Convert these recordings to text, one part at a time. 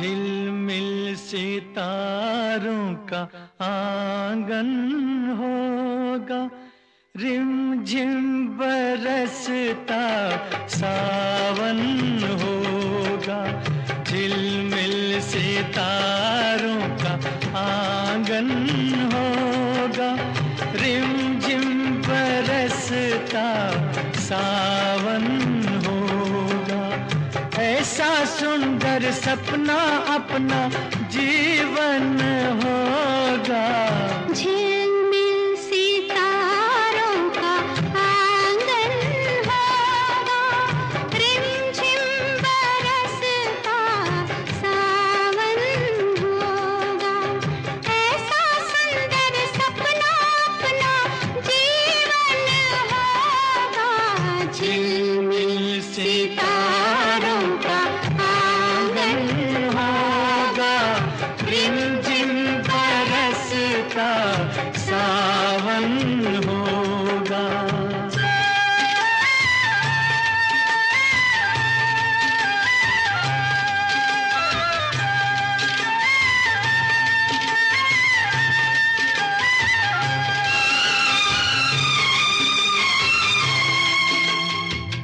झिलमिल सितारों का आंगन होगा, रिमझिम बरसता सावन होगा। झिलमिल सितारों का आंगन होगा, रिमझिम बरसता सावन होगा। ऐसा सुंदर सपना अपना जीवन होगा। झिलमिल सितारों का आंगन होगा, रिमझिम बरसता सावन होगा। ऐसा सुंदर सपना अपना जीवन होगा। झिलमिल सितारों का आंगन होगा, रिमझिम बरसता सावन होगा।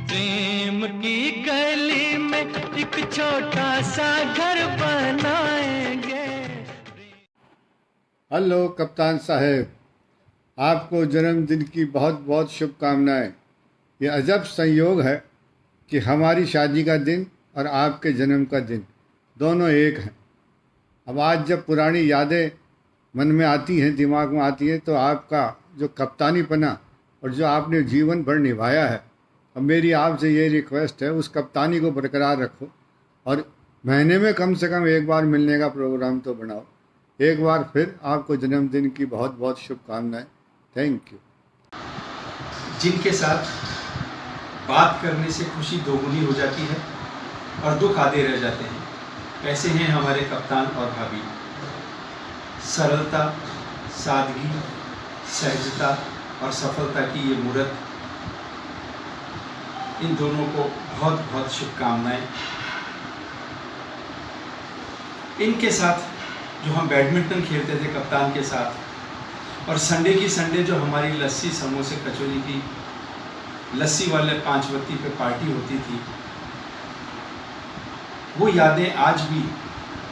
प्रेम की गली में एक छोटा सा घर बनाएंगे। हेलो कप्तान साहब, आपको जन्मदिन की बहुत बहुत शुभकामनाएं। ये अजब संयोग है कि हमारी शादी का दिन और आपके जन्म का दिन दोनों एक हैं। अब आज जब पुरानी यादें मन में आती हैं, दिमाग में आती हैं, तो आपका जो कप्तानीपना और जो आपने जीवन भर निभाया है, अब मेरी आपसे ये रिक्वेस्ट है, उस कप्तानी को बरकरार रखो और महीने में कम से कम एक बार मिलने का प्रोग्राम तो बनाओ। एक बार फिर आपको जन्मदिन की बहुत बहुत शुभकामनाएं। Thank you. जिनके साथ बात करने से खुशी दोगुनी हो जाती है और दुख आधे रह जाते हैं, ऐसे हैं हमारे कप्तान और भाभी। सरलता, सादगी, सहजता और सफलता की ये मूर्त, इन दोनों को बहुत बहुत शुभकामनाएं। इनके साथ जो हम बैडमिंटन खेलते थे कप्तान के साथ, और संडे की संडे जो हमारी लस्सी समोसे कचौरी की लस्सी वाले 5 बत्ती पे पार्टी होती थी, वो यादें आज भी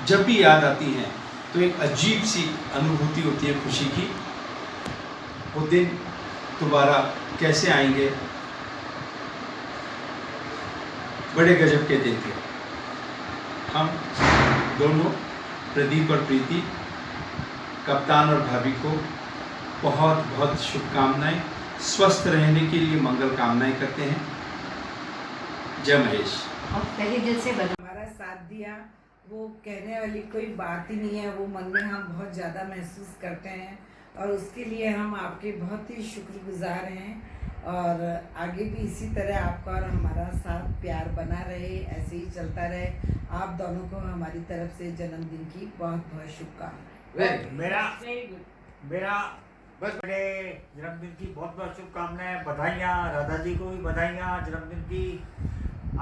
जब भी याद आती हैं तो एक अजीब सी अनुभूति होती है खुशी की। वो दिन दोबारा कैसे आएंगे, बड़े गजब के दिन थे। हम दोनों, प्रदीप और प्रीति, कप्तान और भाभी को बहुत बहुत शुभकामनाएं, स्वस्थ रहने के लिए मंगल कामनाएं करते हैं। जय महेश। और तहे दिल से हमारा साथ दिया, वो कहने वाली कोई बात ही नहीं है। वो मन में हम बहुत ज़्यादा महसूस करते हैं और उसके लिए हम आपके बहुत ही शुक्रगुजार हैं। और आगे भी इसी तरह आपका और हमारा साथ प्यार बना रहे, ऐसे ही चलता रहे। आप दोनों को हमारी तरफ से जन्मदिन की बहुत बहुत शुभकामनाएं। मेरा बस मेरे जन्मदिन की बहुत बहुत शुभकामनाएं, बधाइयाँ। राधा जी को भी बधाइयाँ जन्मदिन की।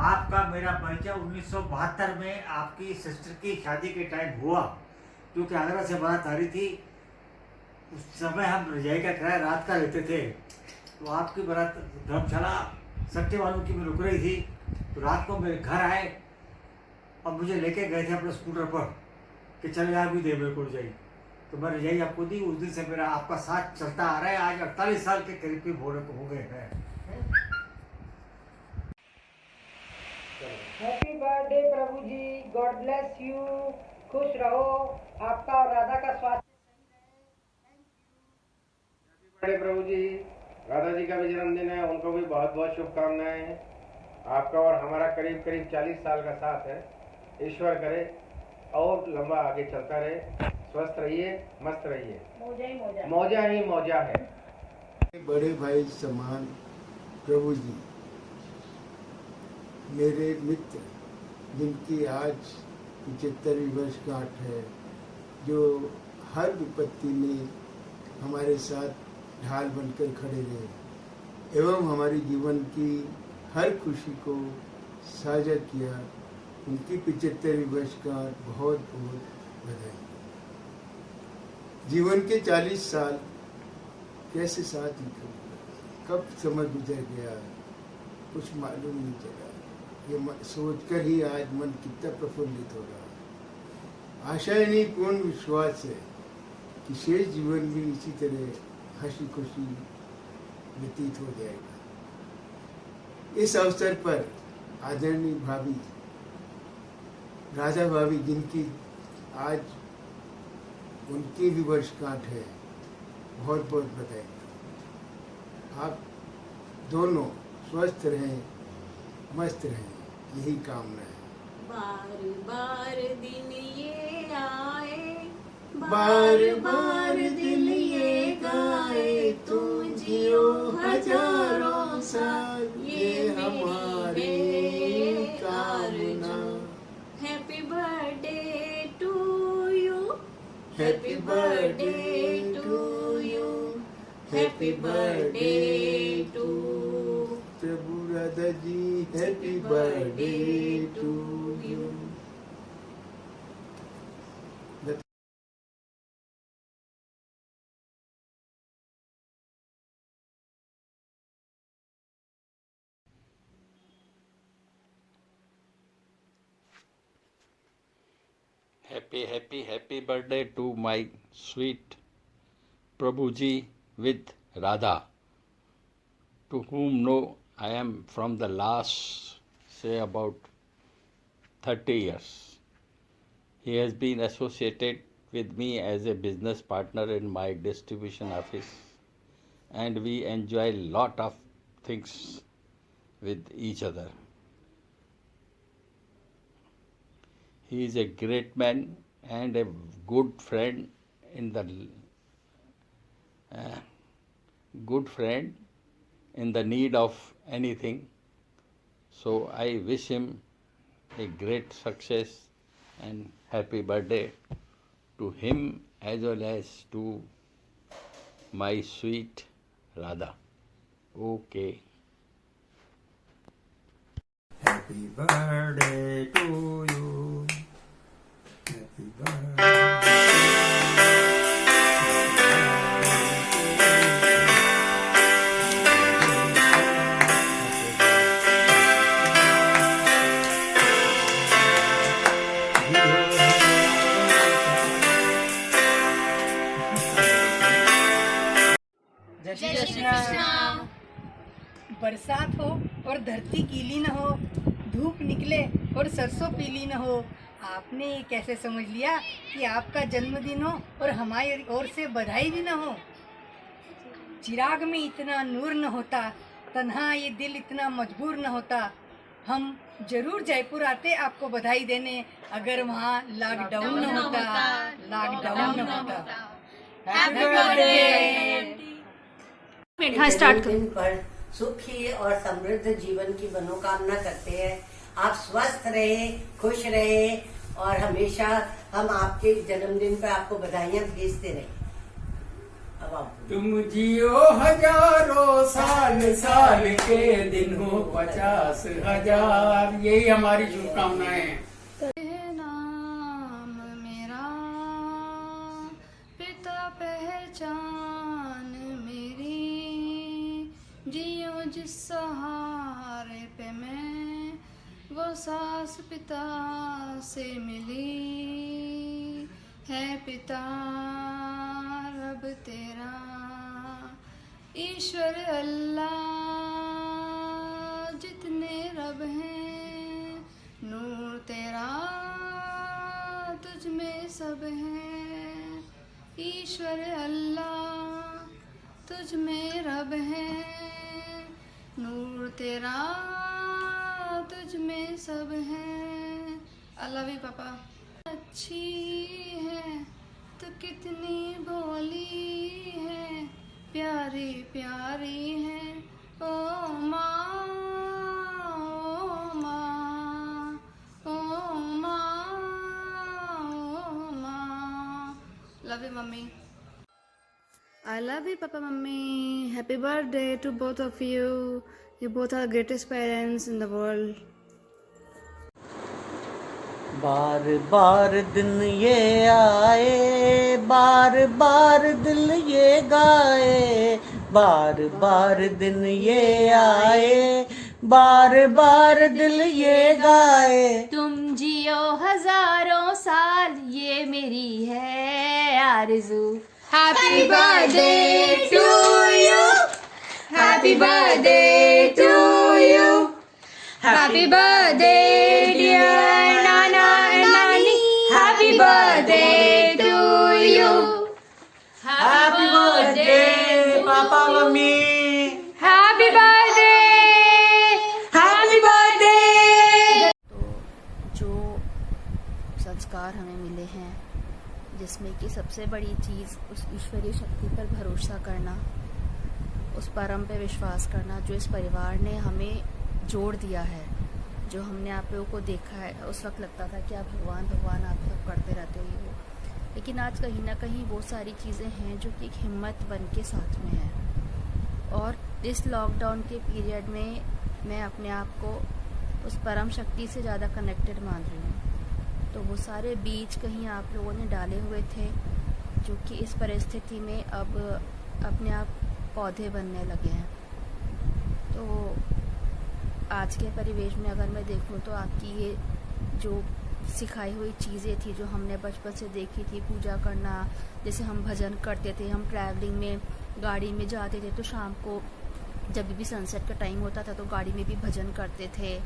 आपका मेरा परिचय 1972 में आपकी सिस्टर की शादी के टाइम हुआ, क्योंकि आगरा से बारात आ रही थी। उस समय हम रजाई का किराया रात का लेते थे, तो आपकी बारात धर्मशाला सट्टे वालों की में रुक रही थी। तो रात को मेरे घर आए और मुझे लेके गए थे अपने स्कूटर पर कि चल यार भी दे मेरे को रजाई। तो मैं रजाई आपको दी। उस दिन से मेरा आपका साथ चलता आ रहा है। आज 48 साल के करीब होने को हो गए हैं। Happy birthday Prabhu ji, God bless you, खुश रहो, आपका और राधा का स्वास्थ्य। बड़े प्रभु जी, राधा जी का भी जन्मदिन है, उनको भी बहुत बहुत शुभकामनाएं। आपका और हमारा करीब करीब 40 साल का साथ है। ईश्वर करे और लंबा आगे चलता रहे। स्वस्थ रहिए, मस्त रहिए, मौजा ही मौजा है। बड़े भाई समान प्रभु जी, मेरे मित्र जिनकी आज 75वीं वर्षगांठ है, जो हर विपत्ति में हमारे साथ ढाल बनकर खड़े रहे एवं हमारे जीवन की हर खुशी को साझा किया। उनकी 75वीं वर्षगांठ बहुत बहुत बधाई। जीवन के 40 साल कैसे साथ निकल गए, कब समय गुजर गया कुछ मालूम नहीं चला। ये सोचकर ही आज मन कितना प्रफुल्लित हो रहा है। आशा ही नहीं, पूर्ण विश्वास है कि शेष जीवन भी इसी तरह हंसी खुशी व्यतीत हो जाएगा। इस अवसर पर आदरणीय भाभी राधा भाभी, जिनकी आज उनकी भी वर्षगांठ है, बहुत बहुत बधाई। आप दोनों स्वस्थ रहें, मस्त रहें, यही कामना है। बार बार दिन ये आए, बार बार दिल ये गाए, तुम जियो हजारों साल, ये हमारी कामना। Happy birthday to you, happy birthday to you, happy birthday to Prabhu Radha ji, happy birthday to you. Happy birthday to my sweet Prabhuji with Radha, to whom know I am from the last, say, about 30 years. He has been associated with me as a business partner in my distribution office, and we enjoy a lot of things with each other. He is a great man and a good friend in the need of anything. So I wish him a great success and happy birthday to him as well as to my sweet Radha. Okay. Happy birthday to you. Happy birthday. जय श्री कृष्ण। बरसात हो और धरती गीली न हो, धूप निकले और सरसों पीली न हो, आपने ये कैसे समझ लिया कि आपका जन्मदिन हो और हमारी ओर से बधाई भी न हो। चिराग में इतना नूर न होता, तन्हा ये दिल इतना मजबूर न होता, हम जरूर जयपुर आते आपको बधाई देने, अगर वहाँ लॉकडाउन न होता, लॉकडाउन न होता। Happy birthday. जन्मदिन पर सुखी और समृद्ध जीवन की मनोकामना करते हैं। आप स्वस्थ रहे, खुश रहे और हमेशा हम आपके जन्मदिन पर आपको बधाइयाँ भेजते रहे। अब आप तुम जियो हजारों साल, साल के दिन हो 50,000, यही हमारी शुभकामनाएं हैं। नाम मेरा पिता पहचान मेरी, जियो जिस सहारे पे मैं, वो सास पिता से मिली है। पिता रब तेरा, ईश्वर अल्लाह, जितने रब हैं, नूर तेरा तुझ में सब है। ईश्वर अल्लाह तुझ में रब है, नूर तेरा तुझ में सब है। आई लव यू पापा। अच्छी है तो कितनी भोली है, प्यारी प्यारी है ओ माँ, ओ माँ, ओ माँ, ओ माँ। Love you mummy. I love you, Papa, Mummy. Happy birthday to both of you. You both are the greatest parents in the world. बार बार दिन ये आए, बार बार दिल ये गाए, बार बार दिन ये आए, बार बार दिल ये गाए। तुम जियो हजारों साल, ये मेरी है आरज़ू। Happy birthday to you, happy birthday to you, happy birthday dear nana and nani, happy birthday to you, happy birthday papa mummy, happy birthday, happy birthday. तो जो संस्कार हमें मिले हैं, जिसमें कि सबसे बड़ी चीज़ उस ईश्वरीय शक्ति पर भरोसा करना, उस परम पे विश्वास करना, जो इस परिवार ने हमें जोड़ दिया है। जो हमने आप लोगों को देखा है, उस वक्त लगता था कि आप भगवान भगवान आप सब करते रहते हो ये वो, लेकिन आज कहीं ना कहीं वो सारी चीज़ें हैं जो कि एक हिम्मत बन के साथ में है। और इस लॉकडाउन के पीरियड में मैं अपने आप को उस परम शक्ति से ज़्यादा कनेक्टेड मान रही हूँ। तो वो सारे बीज कहीं आप लोगों ने डाले हुए थे, जो कि इस परिस्थिति में अब अपने आप पौधे बनने लगे हैं। तो आज के परिवेश में अगर मैं देखूं तो आपकी ये जो सिखाई हुई चीज़ें थी, जो हमने बचपन से देखी थी, पूजा करना, जैसे हम भजन करते थे, हम ट्रैवलिंग में गाड़ी में जाते थे तो शाम को जब भी सनसेट का टाइम होता था तो गाड़ी में भी भजन करते थे,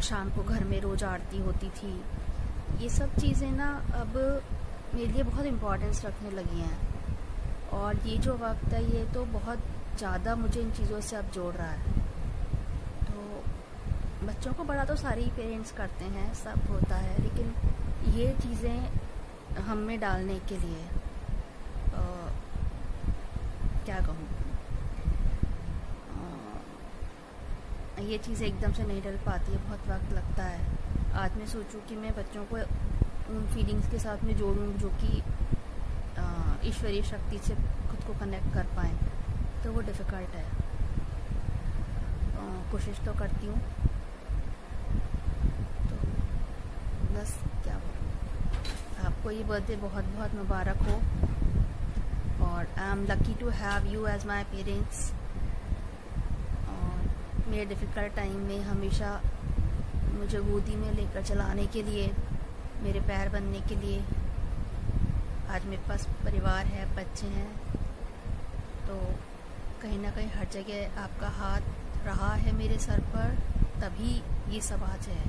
शाम को घर में रोज़ आरती होती थी। ये सब चीज़ें ना अब मेरे लिए बहुत इम्पोर्टेंस रखने लगी हैं, और ये जो वक्त है ये तो बहुत ज़्यादा मुझे इन चीज़ों से अब जोड़ रहा है। तो बच्चों को बड़ा तो सारे ही पेरेंट्स करते हैं, सब होता है, लेकिन ये चीज़ें हम में डालने के लिए क्या कहूँ, ये चीज़ें एकदम से नहीं डल पाती है, बहुत वक्त लगता है। आज मैं सोचूं कि मैं बच्चों को उन फीलिंग्स के साथ में जोड़ूं जो कि ईश्वरीय शक्ति से खुद को कनेक्ट कर पाएँ, तो वो डिफ़िकल्ट है। कोशिश तो करती हूँ, तो बस क्या बोलूँ। आपको ये बर्थडे बहुत बहुत मुबारक हो, और I am lucky to have you as my parents. और मेरे डिफ़िकल्ट टाइम में हमेशा मुझे गोदी में लेकर चलाने के लिए, मेरे पैर बनने के लिए। आज मेरे पास परिवार है, बच्चे हैं, तो कहीं ना कहीं हर जगह आपका हाथ रहा है मेरे सर पर, तभी ये सब आज है।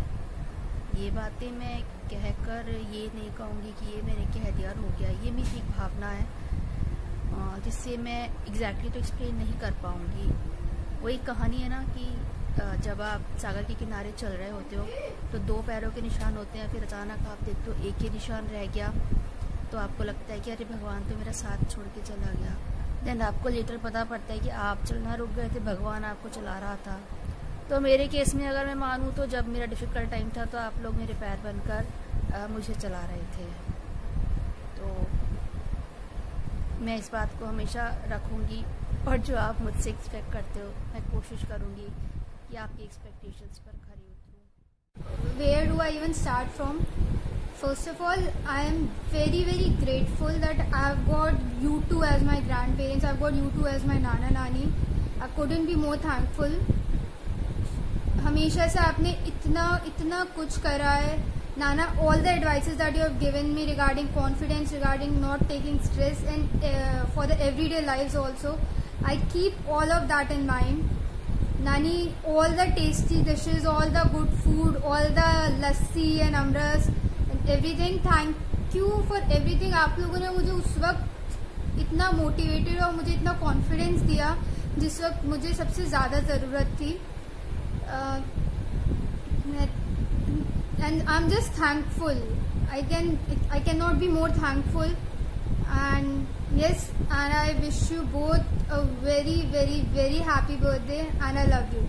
ये बातें मैं कहकर ये नहीं कहूँगी कि ये मैंने कह दिया और हो गया, ये मेरी एक भावना है जिससे मैं एग्जैक्टली तो एक्सप्लेन नहीं कर पाऊँगी। वही कहानी है ना कि जब आप सागर के किनारे चल रहे होते हो तो दो पैरों के निशान होते हैं, फिर अचानक आप देखते हो एक ही निशान रह गया, तो आपको लगता है कि अरे भगवान तो मेरा साथ छोड़ के चला गया। देन आपको लेटर पता पड़ता है कि आप चलना रुक गए थे, भगवान आपको चला रहा था। तो मेरे केस में अगर मैं मानूँ तो जब मेरा डिफ़िकल्ट टाइम था तो आप लोग मेरे पैर बनकर मुझे चला रहे थे। तो मैं इस बात को हमेशा रखूँगी, और जो आप मुझसे एक्सपेक्ट करते हो मैं कोशिश करूँगी कि आपकी एक्सपेक्टेशंस पर खरी उतरूँ। Where do I even start from? First of all, I am very very grateful that I've got you two as my grandparents, I've got you two as my nana nani. I couldn't be more thankful. हमेशा से आपने इतना कुछ करा है नाना. All the advices that you have given me regarding confidence, regarding not taking stress, and for the everyday lives also, I keep all of that in mind. Nani, all the tasty dishes, all the good food, all the lassi and amras and everything, thank you for everything. आप लोगों ने मुझे उस वक्त इतना motivated और मुझे इतना कॉन्फिडेंस दिया जिस वक्त मुझे सबसे ज़्यादा ज़रूरत थी. And I'm just thankful. I cannot be more thankful. And yes, and I wish you both a very very very happy birthday, and I love you.